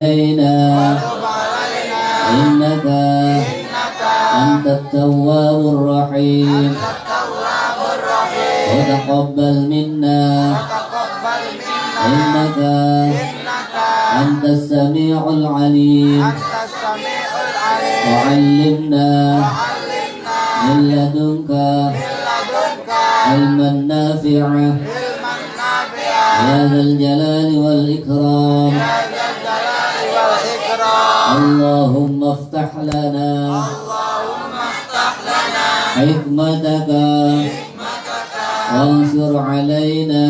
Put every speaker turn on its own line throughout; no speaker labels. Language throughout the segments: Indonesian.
وتب علينا إنك أنت التواب الرحيم وتقبل منا إنك أنت السميع العليم وعلمنا من لدنك علما نافعا يا ذا الجلال والإكرام اللهم افتح لنا حكمتك وانشر علينا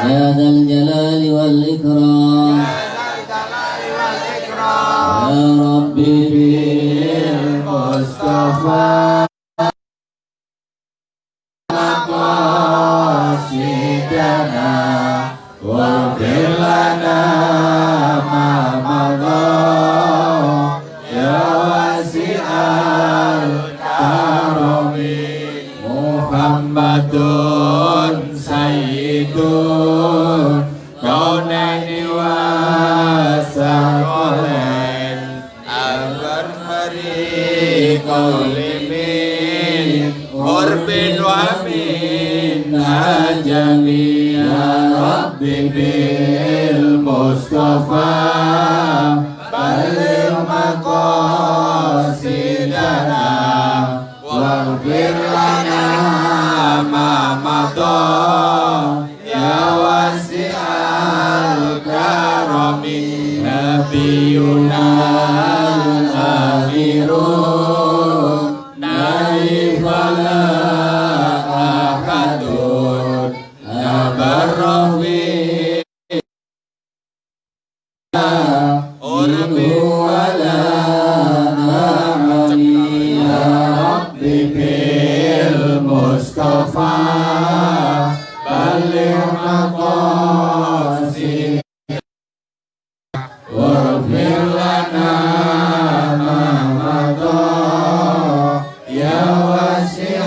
يا ذا الجلال والإكرام يا ربي بالمصطفى مقاصدنا واغفر لنا ما مضى يا واسع الكرم محمد سيد كونين وثقلين أكبر فريق من قرب ومن أجل يا ربي بالمصطفى بلغ مقاصدنا واغفر لنا ما مضى يا واسع الكرم نبينا الآخر نائب لا أحد نبر في منه ولا نعمي يا ربي بالمصطفى بلغ مقاصدنا واغفر لنا ما مضى يا واسع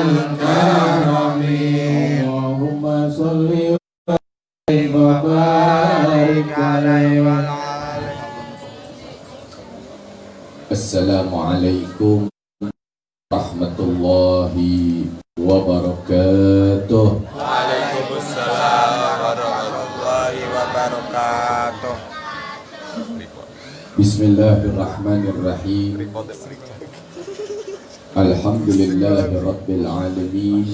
الكرم اللهم صل وبارك عليه وعلى آله. Assalamualaikum warahmatullahi wabarakatuh.
Waalaikumsalam warahmatullahi wabarakatuh.
Bismillahirrahmanirrahim. Alhamdulillahi rabbil alamin.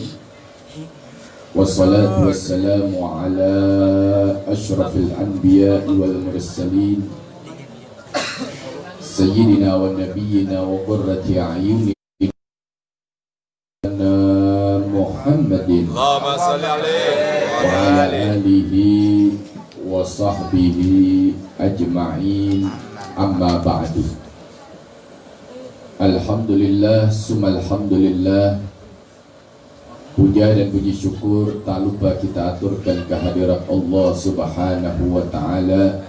Wassalatu wassalamu ala ashrafil anbiya'i wal mursalin Sayyidina wa nabiyyina wa qurrati a'yunina Muhammadin
Allahumma shalli alaihi
wa ala alihi wa sahbihi ajma'in, amma ba'du. Alhamdulillah summa alhamdulillah. Puja dan puji syukur tak lupa kita aturkan kehadirat Allah Subhanahu wa ta'ala.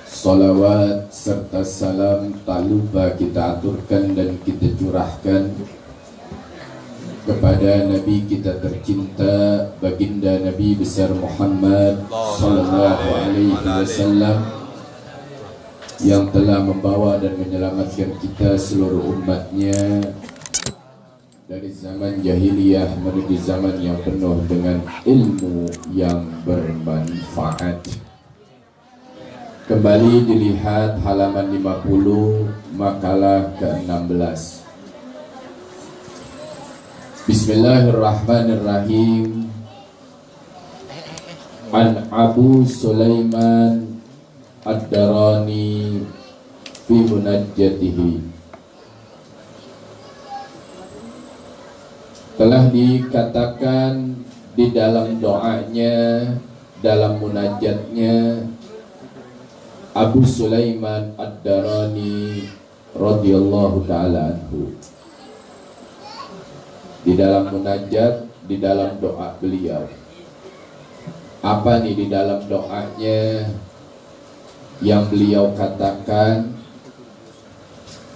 Salawat serta salam tak lupa kita aturkan dan kita curahkan kepada Nabi kita tercinta, baginda Nabi besar Muhammad sallallahu alaihi wasallam, yang telah membawa dan menyelamatkan kita seluruh umatnya dari zaman jahiliyah menuju zaman yang penuh dengan ilmu yang bermanfaat. Kembali dilihat halaman 50, makalah ke-16. Bismillahirrahmanirrahim. An Abu Sulaiman Ad-Darani fi munajjatihi. Telah dikatakan di dalam doanya, dalam munajatnya, Abu Sulaiman Ad-Darani radhiyallahu ta'ala anhu, di dalam munajat, di dalam doa beliau. Apa nih di dalam doanya yang beliau katakan,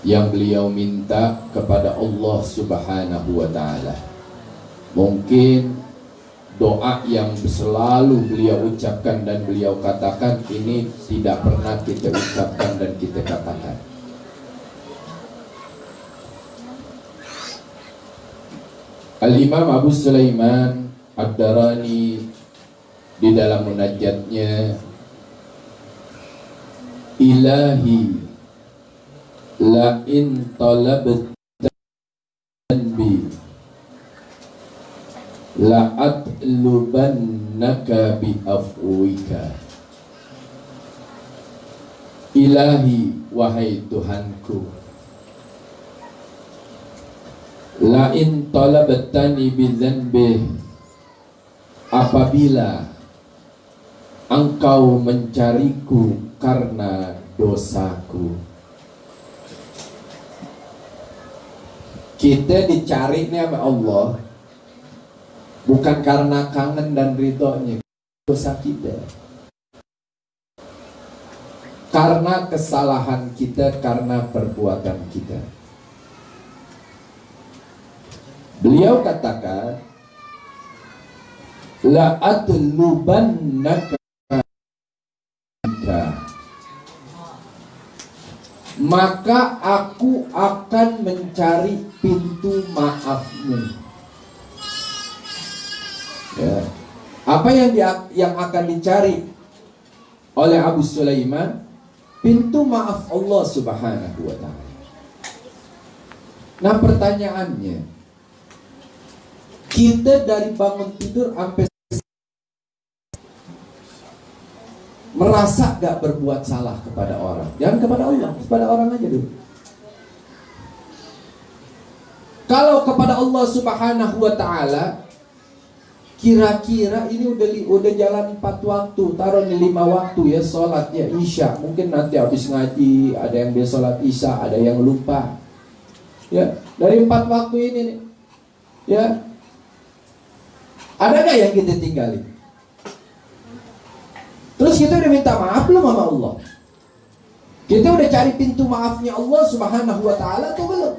yang beliau minta kepada Allah Subhanahu wa ta'ala? Mungkin doa yang selalu beliau ucapkan dan beliau katakan ini tidak pernah kita ucapkan dan kita katakan. Al-Imam Abu Sulaiman Ad-Darani di dalam munajatnya, Ilahi la in talabtan bi la atlubannaka bi afwika. Ilahi, wahai Tuhanku, la in talabtani bi dzanbi, apabila engkau mencariku karena dosaku. Kita dicari nih sama Allah bukan karena kangen dan ridhonya, dosa kita, karena kesalahan kita, karena perbuatan kita. Beliau katakan, la atlubannaka, maka aku akan mencari pintu maafmu. Ya. Apa yang akan dicari oleh Abu Sulaiman? Pintu maaf Allah Subhanahu wa ta'ala. Nah, pertanyaannya, kita dari bangun tidur sampai merasa gak berbuat salah kepada orang? Jangan kepada Allah, kepada orang aja dulu. Kalau kepada Allah Subhanahu wa ta'ala, kira-kira ini udah jalan 4 waktu, taruh di 5 waktu ya, sholat ya isya. Mungkin nanti habis ngaji ada yang dia sholat isya, ada yang lupa. Ya, dari 4 waktu ini nih, ya, ada gak yang kita tinggalin? Terus kita udah minta maaf belum sama Allah? Kita udah cari pintu maafnya Allah Subhanahu wa ta'ala atau belum?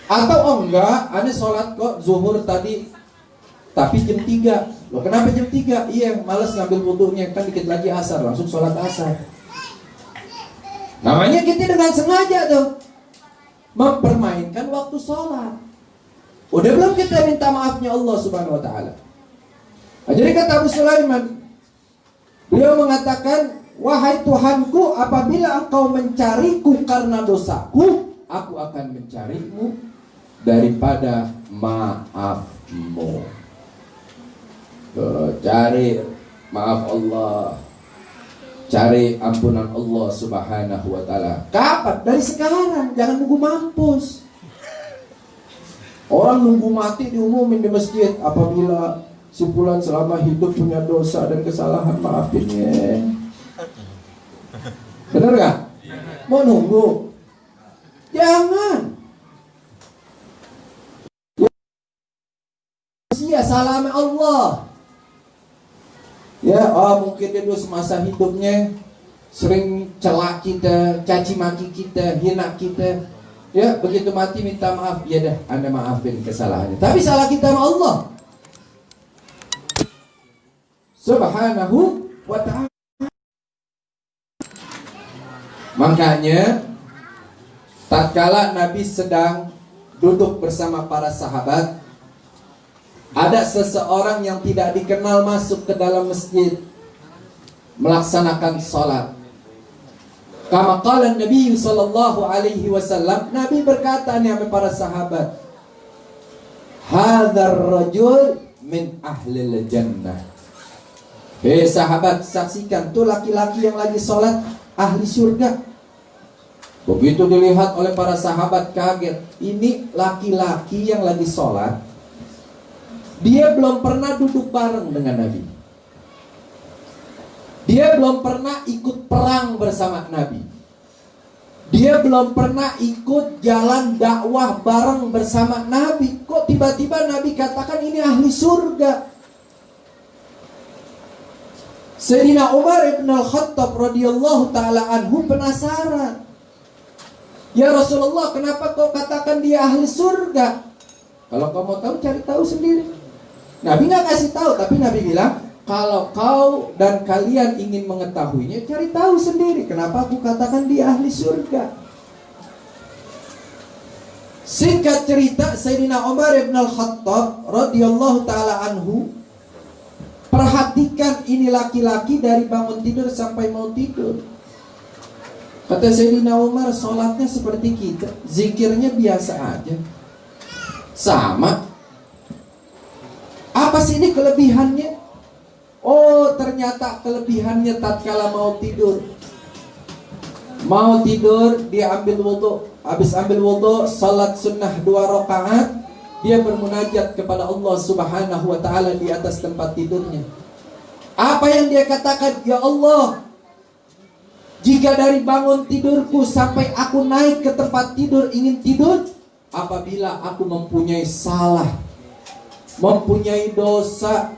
Atau oh enggak, ada sholat kok zuhur tadi tapi jam 3. Loh, kenapa jam 3? Iya, malas ngambil wudunya, kan dikit lagi asar, langsung sholat asar. Namanya kita dengan sengaja tuh mempermainkan waktu sholat. Udah belum kita minta maafnya Allah Subhanahu wa ta'ala? Nah, jadi kata Abu Sulaiman, beliau mengatakan, wahai Tuhanku, apabila engkau mencariku karena dosaku, aku akan mencarimu daripada maafmu. Cari maaf Allah, cari ampunan Allah Subhanahu wa ta'ala. Kapan? Dari sekarang, jangan nunggu mampus. Orang nunggu mati diumumin di masjid, apabila si fulan selama hidup punya dosa dan kesalahan, maafinnya. Bener gak? Mau nunggu? Jangan. Ya, salam Allah. Ya, oh mungkin dia dulu semasa hidupnya sering celak kita, caci maki kita, hina kita. Ya, begitu mati minta maaf, ya dah, Anda maafin kesalahannya. Tapi salah kita sama Allah Subhanahu wa ta'ala. Makanya tatkala Nabi sedang duduk bersama para sahabat, ada seseorang yang tidak dikenal masuk ke dalam masjid melaksanakan sholat. Kama qala Nabi sallallahu alaihi wasallam, Nabi berkata nih sama para sahabat, hadzal rajul min ahlil jannah. Hei sahabat, saksikan tuh laki-laki yang lagi sholat ahli surga. Begitu dilihat oleh para sahabat kaget, ini laki-laki yang lagi sholat, dia belum pernah duduk bareng dengan Nabi. Dia belum pernah ikut perang bersama Nabi. Dia belum pernah ikut jalan dakwah bareng bersama Nabi. Kok tiba-tiba Nabi katakan ini ahli surga? Sayyidina Umar ibn al-Khattab radhiyallahu ta'ala anhu penasaran. Ya Rasulullah, kenapa kau katakan dia ahli surga? Kalau kau mau tahu, cari tahu sendiri. Nabi nggak kasih tahu, tapi Nabi bilang, kalau kau dan kalian ingin mengetahuinya, cari tahu sendiri. Kenapa aku katakan dia ahli surga? Singkat cerita, Sayyidina Umar ibn al-Khattab radhiyallahu ta'ala anhu, perhatikan ini laki-laki dari bangun tidur sampai mau tidur. Kata Sayyidina Umar, sholatnya seperti kita, zikirnya biasa aja, sama. Apa sih ini kelebihannya? Oh, ternyata kelebihannya tatkala mau tidur. Mau tidur, dia ambil wudhu. Habis ambil wudhu, salat sunnah 2 rakaat, dia bermunajat kepada Allah Subhanahu wa ta'ala di atas tempat tidurnya. Apa yang dia katakan? Ya Allah, jika dari bangun tidurku sampai aku naik ke tempat tidur ingin tidur, apabila aku mempunyai salah, mempunyai dosa,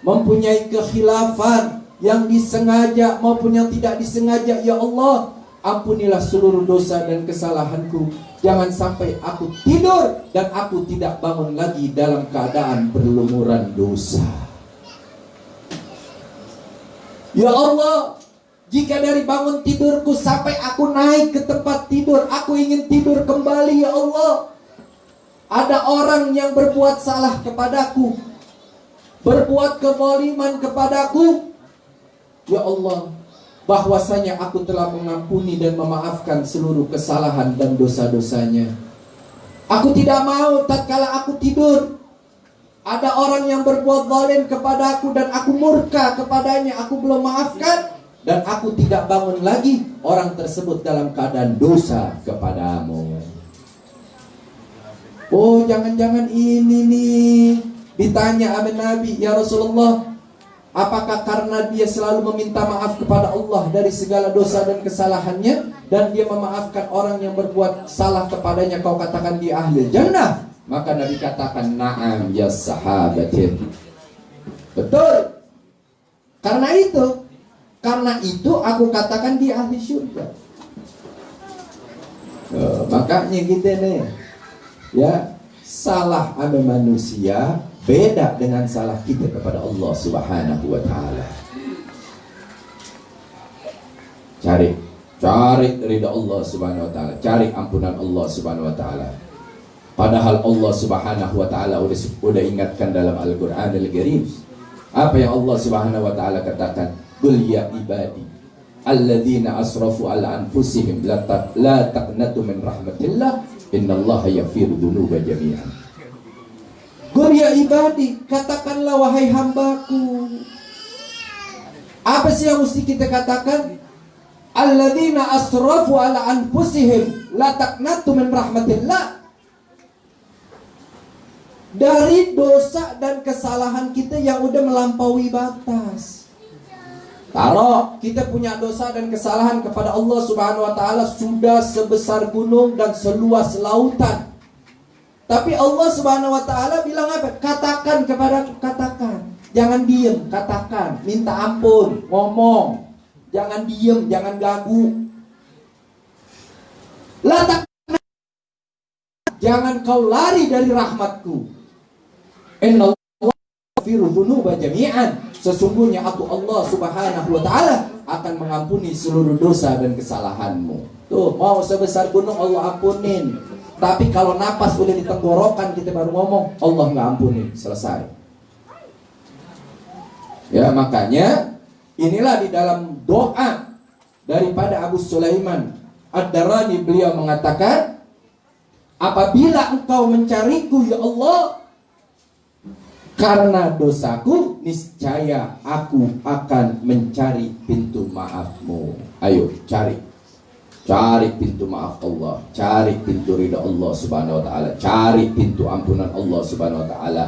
mempunyai kekhilafan yang disengaja maupun yang tidak disengaja, ya Allah, ampunilah seluruh dosa dan kesalahanku. Jangan sampai aku tidur dan aku tidak bangun lagi dalam keadaan berlumuran dosa. Ya Allah, jika dari bangun tidurku sampai aku naik ke tempat tidur, aku ingin tidur kembali, ya Allah, ada orang yang berbuat salah kepadaku, berbuat kezaliman kepadaku, ya Allah, bahwasanya aku telah mengampuni dan memaafkan seluruh kesalahan dan dosa-dosanya. Aku tidak mau tatkala aku tidur ada orang yang berbuat zalim kepadaku dan aku murka kepadanya, aku belum maafkan, dan aku tidak bangun lagi, orang tersebut dalam keadaan dosa kepadamu. Oh, jangan-jangan ini nih, ditanya sama Nabi, ya Rasulullah, apakah karena dia selalu meminta maaf kepada Allah dari segala dosa dan kesalahannya, dan dia memaafkan orang yang berbuat salah kepadanya, kau katakan dia ahli jannah? Maka Nabi katakan, na'am ya sahabatin. Betul. Karena itu aku katakan dia ahli surga. Makanya kita nih, ya, salah sama manusia beda dengan salah kita kepada Allah Subhanahu wa ta'ala. Cari ridha Allah Subhanahu wa ta'ala, cari ampunan Allah Subhanahu wa ta'ala. Padahal Allah Subhanahu wa ta'ala udah ingatkan dalam Al-Qur'an Al-Karim. Apa yang Allah Subhanahu wa ta'ala katakan? Qul ya ibadi alladzina asrafu ala anfusihim la taqnatu min rahmatillah innallaha yaghfiru dzunuba jami'an. Qul ya ibadi, katakanlah wahai hambaku. Apa sih yang mesti kita katakan? Alladzina asrafu ala anfusihim la taqnatu min rahmatillah. Dari dosa dan kesalahan kita yang udah melampaui batas. Kalau kita punya dosa dan kesalahan kepada Allah Subhanahu wa ta'ala sudah sebesar gunung dan seluas lautan, tapi Allah Subhanahu wa ta'ala bilang apa? Katakan kepadaku, katakan. Jangan diem, katakan. Minta ampun, ngomong. Jangan diem, jangan gagu. Jangan kau lari dari rahmatku. Innallaha yaghfiru dzunuba jami'an. Sesungguhnya aku Allah Subhanahu wa ta'ala akan mengampuni seluruh dosa dan kesalahanmu. Tuh, mau sebesar gunung Allah ampunin. Tapi kalau napas udah di tenggorokan kita baru ngomong, Allah nggak ampunin, selesai. Ya, makanya inilah di dalam doa daripada Abu Sulaiman Ad-Darani, beliau mengatakan, apabila engkau mencariku ya Allah karena dosaku, niscaya aku akan mencari pintu maafmu. Ayo cari pintu maaf Allah, cari pintu ridha Allah Subhanahu wa ta'ala, cari pintu ampunan Allah Subhanahu wa ta'ala.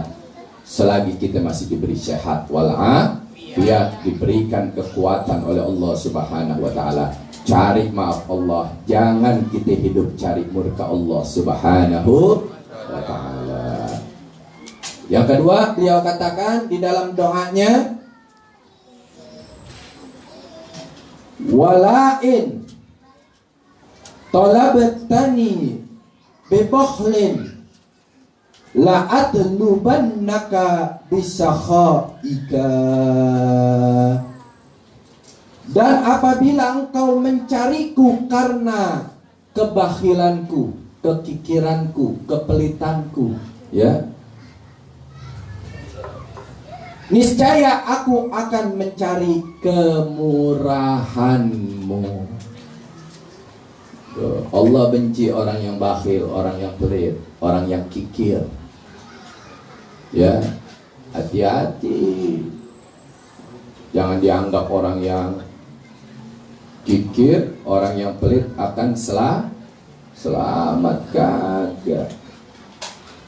Selagi kita masih diberi sehat walafiat, diberikan kekuatan oleh Allah Subhanahu wa ta'ala, cari maaf Allah. Jangan kita hidup cari murka Allah Subhanahu wa ta'ala. Yang kedua, beliau katakan di dalam doanya, walain talabatani bibakhlin la atlubannaka bisakhaika. Dan apabila engkau mencariku karena kebakhilanku, kekikiranku, kepelitanku, ya, niscaya aku akan mencari kemurahanmu. Allah benci orang yang bakhil, orang yang pelit, orang yang kikir. Ya, hati-hati. Jangan dianggap orang yang kikir, orang yang pelit akan selamat, kagak.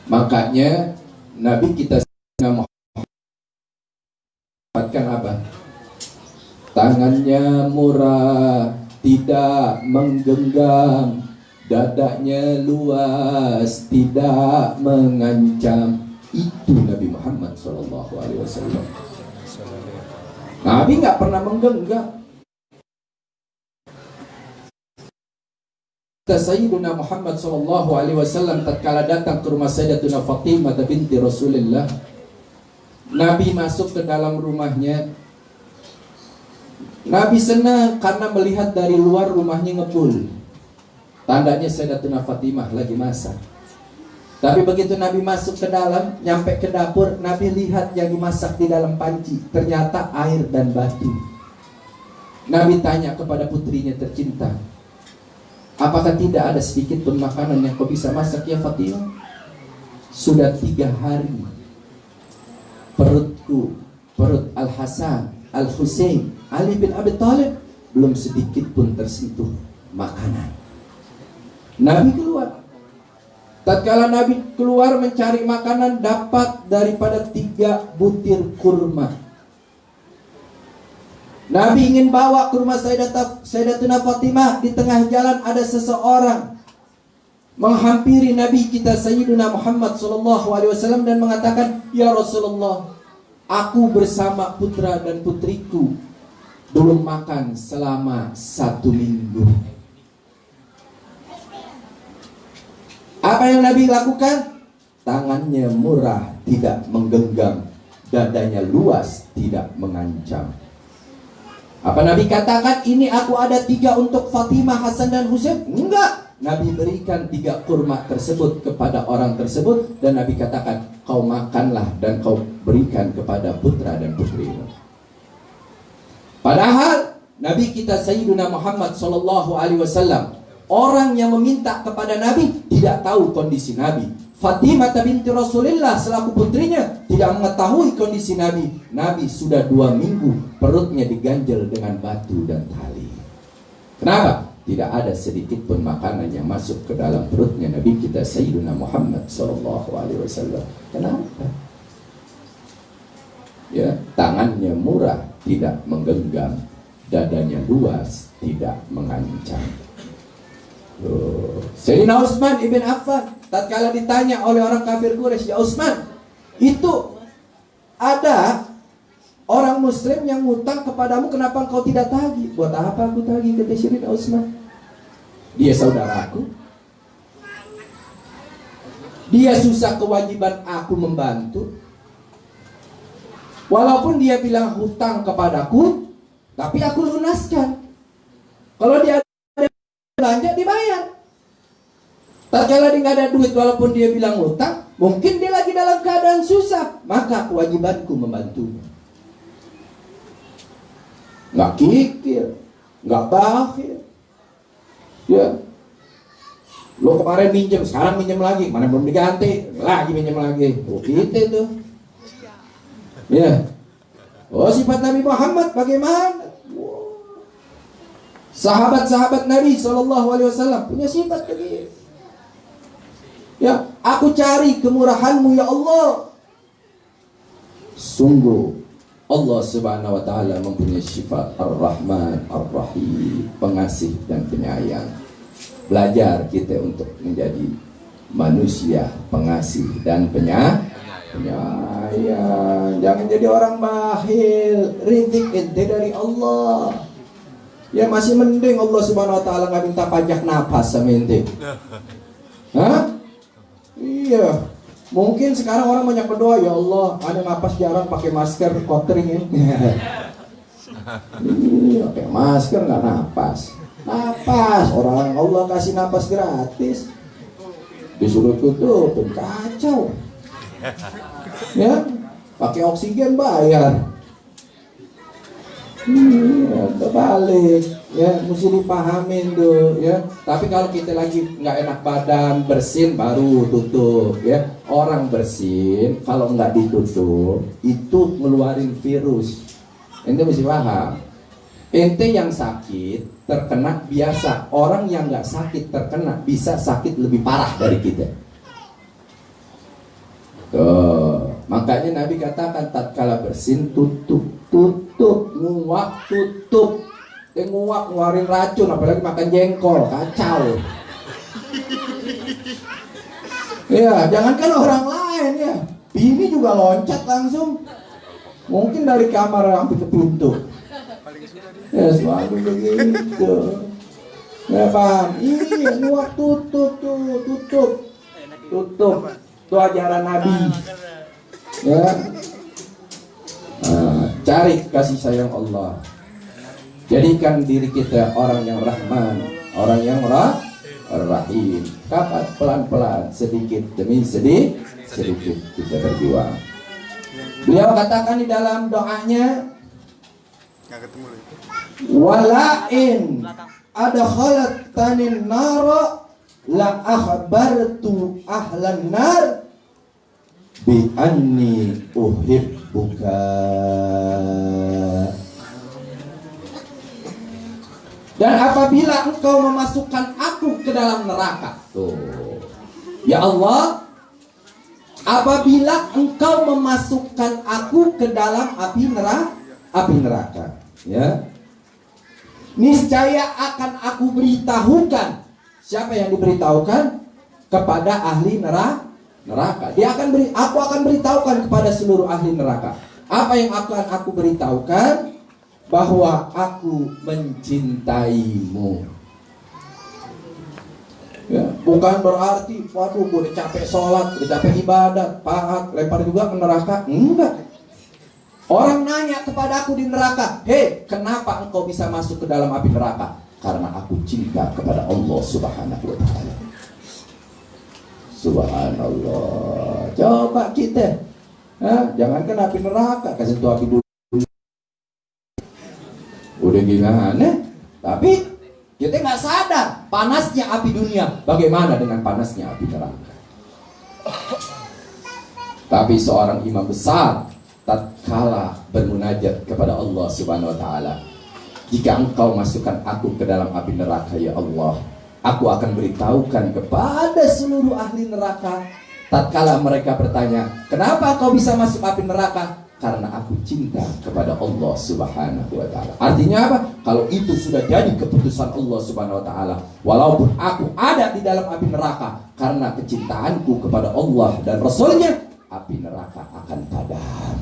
Makanya Nabi kita mendapatkan apa? Tangannya murah, tidak menggenggam, dadanya luas, tidak mengancam. Itu Nabi Muhammad SAW. Nabi nggak pernah menggenggam. Sayyiduna Muhammad SAW tatkala datang ke rumah Sayyidatuna Fatimah binti Rasulullah, Nabi masuk ke dalam rumahnya. Nabi senang karena melihat dari luar rumahnya ngebul. Tandanya Sayyidatuna Fatimah lagi masak. Tapi begitu Nabi masuk ke dalam, nyampe ke dapur, Nabi lihat yang dimasak di dalam panci, ternyata air dan batu. Nabi tanya kepada putrinya tercinta, apakah tidak ada sedikit pun makanan yang kau bisa masak ya Fatimah? Sudah 3 hari perutku, perut Al-Hasan, Al-Husain, Ali bin Abi Thalib belum sedikit pun tersentuh makanan. Nabi keluar. Tatkala Nabi keluar mencari makanan, dapat daripada 3 butir kurma. Nabi ingin bawa ke rumah Sayyidatuna Fatimah. Di tengah jalan ada seseorang menghampiri Nabi kita Sayyiduna Muhammad SAW dan mengatakan, ya Rasulullah, aku bersama putra dan putriku belum makan selama 1 minggu. Apa yang Nabi lakukan? Tangannya murah, tidak menggenggam, dadanya luas, tidak mengancam. Apa Nabi katakan, ini aku ada 3 untuk Fatimah, Hasan dan Husain? Enggak. Nabi berikan 3 kurma tersebut kepada orang tersebut, dan Nabi katakan, kau makanlah dan kau berikan kepada putra dan putrimu. Padahal Nabi kita Sayyiduna Muhammad SAW, orang yang meminta kepada Nabi tidak tahu kondisi Nabi. Fatimah binti Rasulullah selaku putrinya tidak mengetahui kondisi Nabi. Nabi sudah 2 minggu perutnya diganjel dengan batu dan tali. Kenapa? Tidak ada sedikit pun makanan yang masuk ke dalam perutnya Nabi kita Sayyiduna Muhammad SAW. Kenapa? Ya, tangannya murah, tidak menggenggam, dadanya luas, tidak mengancam. Sayyidina Utsman ibn Affan tatkala ditanya oleh orang kafir Quraisy, ya Utsman, itu ada orang muslim yang ngutang kepadamu, kenapa engkau tidak tagih? Buat apa aku tagih, kata Sayyidina Utsman. Dia saudaraku, dia susah, kewajiban aku membantu. Walaupun dia bilang hutang kepadaku, tapi aku lunaskan. Kalau dia belanja dibayar. Tatkala dia nggak ada duit, walaupun dia bilang hutang, mungkin dia lagi dalam keadaan susah, maka kewajibanku membantunya. Nggak kikir, nggak bakhil. Ya, lo kemarin minjem, sekarang minjem lagi, mana belum diganti, lagi minjem lagi. Oh gitu tuh. Ya, oh sifat Nabi Muhammad bagaimana? Sahabat-sahabat Nabi SAW punya sifat begitu. Ya, aku cari kemurahan-Mu ya Allah. Sungguh Allah Subhanahu wa taala mempunyai sifat Ar-Rahman, Ar-Rahim, pengasih dan penyayang. Belajar kita untuk menjadi manusia pengasih dan penyayang. Jangan jadi orang bakhil. Rizki ente dari Allah. Ya masih mending Allah Subhanahu wa taala nggak minta pajak napas sama ente. Hah? Iya. Mungkin sekarang orang banyak berdoa, ya Allah, ada napas jarang pakai masker, kotering ya. Pakai masker nggak napas. Napas, orang Allah kasih napas gratis. Disuruh tutupin, kacau. Ya, pakai oksigen bayar. Terbalik, ya, mesti dipahamin tuh, ya. Tapi kalau kita lagi nggak enak badan, bersin baru tutup, ya. Orang bersin kalau nggak ditutup itu ngeluarin virus. Ente mesti paham. Ente yang sakit terkena biasa, orang yang nggak sakit terkena bisa sakit lebih parah dari kita. Tuh, makanya Nabi katakan tatkala bersin tutup, nguap tutup. Nguap ngeluarin racun, apalagi makan jengkol, kacau. Ya, jangankan orang lain ya, bini juga loncat langsung. Mungkin dari kamar sampai ke pintu. Ya, selalu begitu. Ya paham? Iya, nguap tutup. Itu ajaran Nabi. Ya. Nah, cari kasih sayang Allah. Jadikan diri kita orang yang rahman, orang yang rahim. Kapan? Pelan-pelan, sedikit demi sedikit kita berjuang. Beliau katakan di dalam doanya, walain adkhaltanin nara la akhbartu ahlan nar bi anni uhibbuka. Dan apabila engkau memasukkan aku ke dalam neraka, tuh, ya Allah, apabila engkau memasukkan aku ke dalam api neraka, ya, niscaya akan aku beritahukan. Siapa yang diberitahukan? Kepada ahli neraka. Aku akan beritahukan kepada seluruh ahli neraka. Apa yang akan aku beritahukan? Bahwa aku mencintaimu. Ya, bukan berarti, waduh, gue udah capek sholat, udah capek ibadat, pahat, lempar juga ke neraka. Enggak. Orang nanya kepada aku di neraka, hei, kenapa engkau bisa masuk ke dalam api neraka? Karena aku cinta kepada Allah Subhanahu wa Ta'ala. Subhanallah. Coba kita, jangankan api neraka, kasih tuh api dulu. Udah gimana? Tapi kita nggak sadar panasnya api dunia. Bagaimana dengan panasnya api neraka? Tapi seorang imam besar tatkala bermunajat kepada Allah Subhanahu wa Ta'ala, jika engkau masukkan aku ke dalam api neraka, ya Allah, aku akan beritahukan kepada seluruh ahli neraka. Tatkala mereka bertanya, kenapa kau bisa masuk api neraka? Karena aku cinta kepada Allah Subhanahu wa Ta'ala. Artinya apa? Kalau itu sudah jadi keputusan Allah Subhanahu wa Ta'ala, walaupun aku ada di dalam api neraka, karena kecintaanku kepada Allah dan Rasulnya, api neraka akan padam.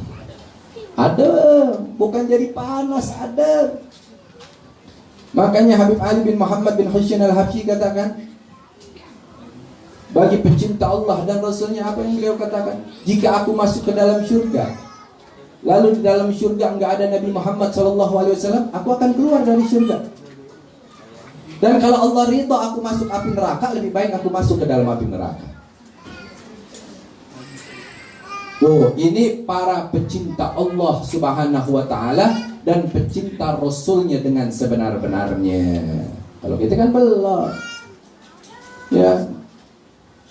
Adem, bukan jadi panas, adem. Makanya Habib Ali bin Muhammad bin Husain al-Habsyi katakan, bagi pecinta Allah dan Rasulnya, apa yang beliau katakan? Jika aku masuk ke dalam syurga, lalu di dalam syurga enggak ada Nabi Muhammad SAW, aku akan keluar dari syurga. Dan kalau Allah ridho aku masuk api neraka, lebih baik aku masuk ke dalam api neraka. Tuh, ini para pecinta Allah Subhanahu wa Ta'ala dan pecinta Rasulnya dengan sebenar-benarnya. Kalau kita kan belum. Ya,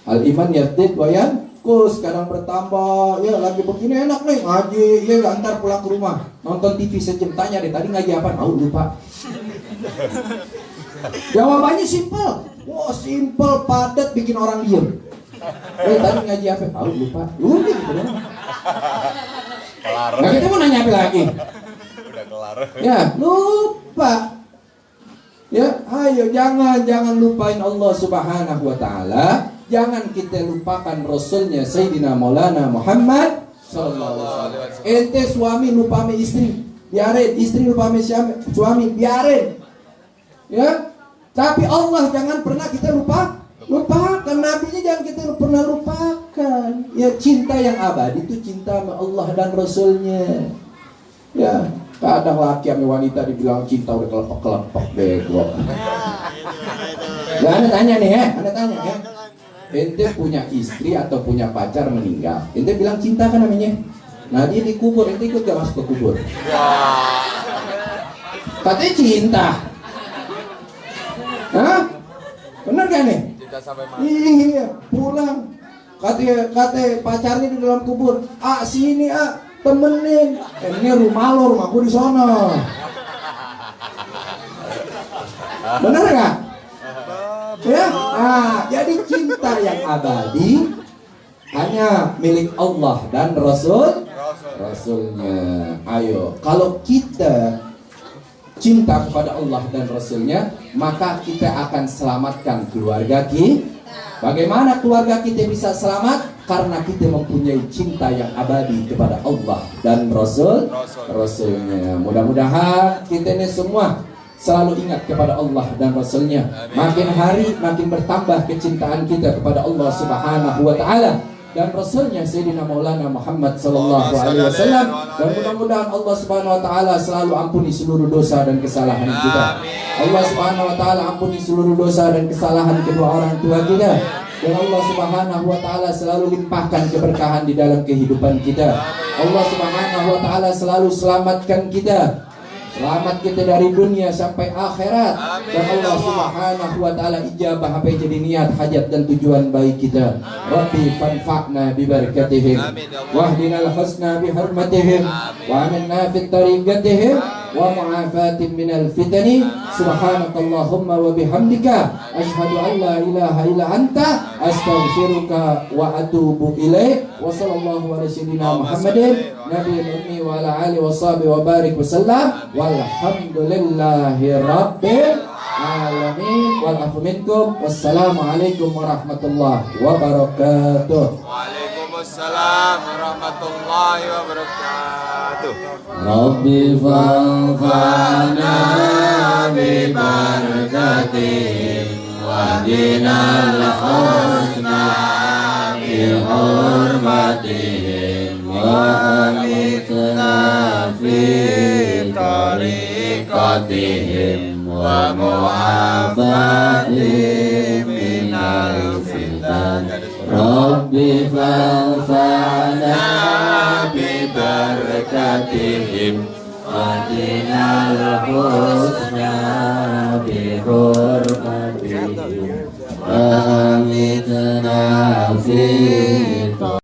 al-iman yazdid wa yanqus, kadang bertambah. Ya, lagi begini enak nih ngaji, ya antar pulang ke rumah nonton TV sejam, tanya deh tadi ngaji apa? Oh, lupa. Jawabannya simple. Wah, simple, padat, bikin orang diem. Tadi ngaji apa? Oh, lupa. Lupa gitu dong. Nah, kita mau nanya apa lagi?
Udah kelar.
Ya, lupa. Ya, ayo jangan lupain Allah Subhanahu wa Ta'ala. Jangan kita lupakan Rasulnya Sayyidina Maulana Muhammad sallallahu alaihi wasallam. Ente suami lupa sama istri, biarin. Istri lupa sama suami, biarin. Ya. Tapi Allah jangan pernah kita lupa Lupakan, nabinya jangan kita pernah lupakan. Ya, cinta yang abadi itu cinta sama Allah dan Rasulnya. Ya, kadang laki sama wanita dibilang cinta udah kelepek-kelepek bego. Ya, Anda tanya nih ya, Anda tanya ya. Ente punya istri atau punya pacar meninggal, ente bilang cinta kan namanya. Nah, dia dikubur, ente ikut gak masuk ke kubur? Katanya cinta. Hah? Bener gak nih?
Cinta sampai mati.
Iya, pulang. Kata pacarnya di dalam kubur. Sini temenin. Ini rumah lo, rumahku di sono. Bener gak? Ya, jadi cinta yang abadi hanya milik Allah dan Rasulnya. Ayo, kalau kita cinta kepada Allah dan Rasulnya, maka kita akan selamatkan keluarga kita. Bagaimana keluarga kita bisa selamat? Karena kita mempunyai cinta yang abadi kepada Allah dan Rasulnya. Mudah-mudahan kita ini semua selalu ingat kepada Allah dan Rasulnya. Makin hari makin bertambah kecintaan kita kepada Allah Subhanahu wa Ta'ala dan Rasulnya Sayyidina Maulana Muhammad sallallahu alaihi wasallam. Dan mudah-mudahan Allah Subhanahu wa Ta'ala selalu ampuni seluruh dosa dan kesalahan kita. Allah Subhanahu wa Ta'ala ampuni seluruh dosa dan kesalahan kedua orang tua kita. Dan Allah Subhanahu wa Ta'ala selalu limpahkan keberkahan di dalam kehidupan kita. Allah Subhanahu wa Ta'ala selalu selamatkan kita. Selamat kita dari dunia sampai akhirat. Dan Allah Subhanahu wa Ta'ala ijabah apa yang jadi niat, hajat dan tujuan baik kita. Rabbi fanfa'na bi barakatihim wahdinal husna bi hurmatihim wa aminna fit tariqatihim wa mu'afatin minal fitani. Subhanakallahumma wa bihamdika asyhadu an la ilaha illa anta astaghfiruka wa atubu ilaik. Wa sallallahu ala sayyidina Muhammadin nabiyil ummi wa ala alihi wa sahbihi wa barik wa sallam. Walhamdulillahi rabbil alamin. Wal afu minkum. Wassalamualaikum warahmatullahi wabarakatuh.
Waalaikumsalam warahmatullahi wabarakatuh.
Rabbi fanfa'na bi barakatihim wahdinal husna bi hurmatihim wa amitna fi tariqatihim wa mu'afatihim minal fitan. Rabbi fanfa'na bi barakatihim wahdinal husna bi hurmatihim wa amitna fi